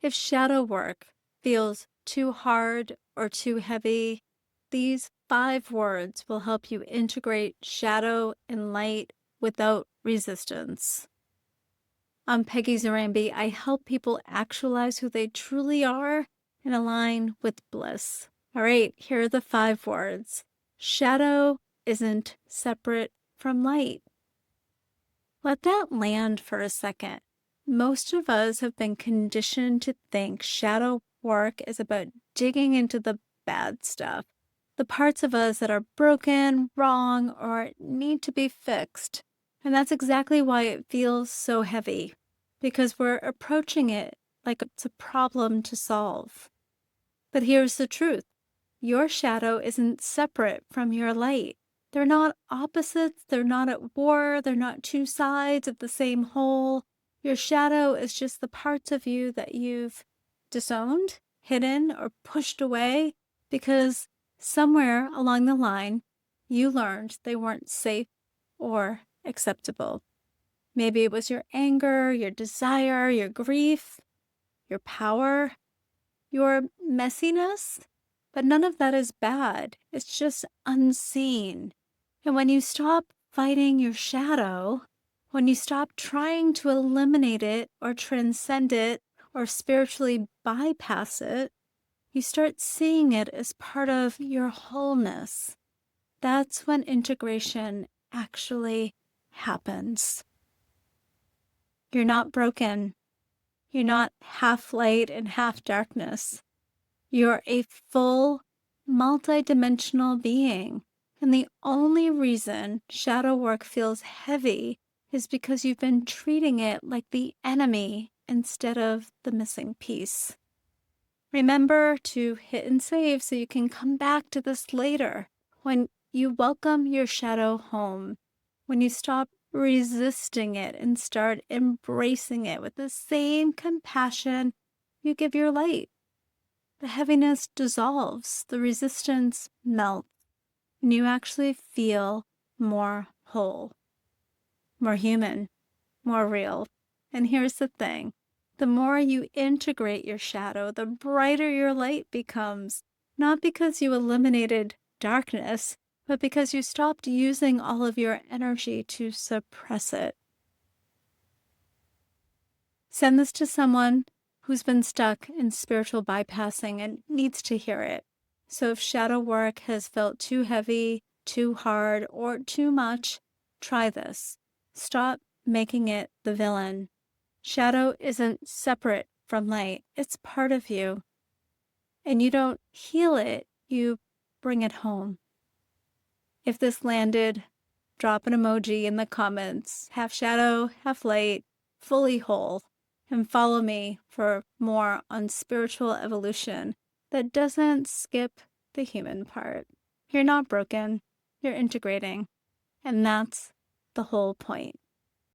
If shadow work feels too hard or too heavy, these 5 words will help you integrate shadow and light without resistance. I'm Peggy Zeramby. I help people actualize who they truly are and align with bliss. All right, here are the 5 words. Shadow isn't separate from light. Let that land for a second. Most of us have been conditioned to think shadow work is about digging into the bad stuff, the parts of us that are broken, wrong, or need to be fixed. And that's exactly why it feels so heavy, because we're approaching it like it's a problem to solve. But here's the truth. Your shadow isn't separate from your light. They're not opposites, they're not at war, they're not two sides of the same whole. Your shadow is just the parts of you that you've disowned, hidden, or pushed away because somewhere along the line you learned they weren't safe or acceptable. Maybe it was your anger, your desire, your grief, your power, your messiness. But none of that is bad. It's just unseen. And when you stop fighting your shadow, when you stop trying to eliminate it or transcend it or spiritually bypass it, you start seeing it as part of your wholeness. That's when integration actually happens. You're not broken. You're not half light and half darkness. You're a full, multidimensional being. And the only reason shadow work feels heavy is because you've been treating it like the enemy instead of the missing piece. Remember to hit and save so you can come back to this later. When you welcome your shadow home, when you stop resisting it and start embracing it with the same compassion you give your light. The heaviness dissolves, the resistance melts, and you actually feel more whole, more human, more real. And here's the thing. The more you integrate your shadow, the brighter your light becomes, not because you eliminated darkness, but because you stopped using all of your energy to suppress it. Send this to someone who's been stuck in spiritual bypassing and needs to hear it. So if shadow work has felt too heavy, too hard, or too much, try this. Stop making it the villain. Shadow isn't separate from light. It's part of you. And you don't heal it, you bring it home. If this landed, drop an emoji in the comments. Half shadow, half light, fully whole. And follow me for more on spiritual evolution that doesn't skip the human part. You're not broken, you're integrating, and that's the whole point.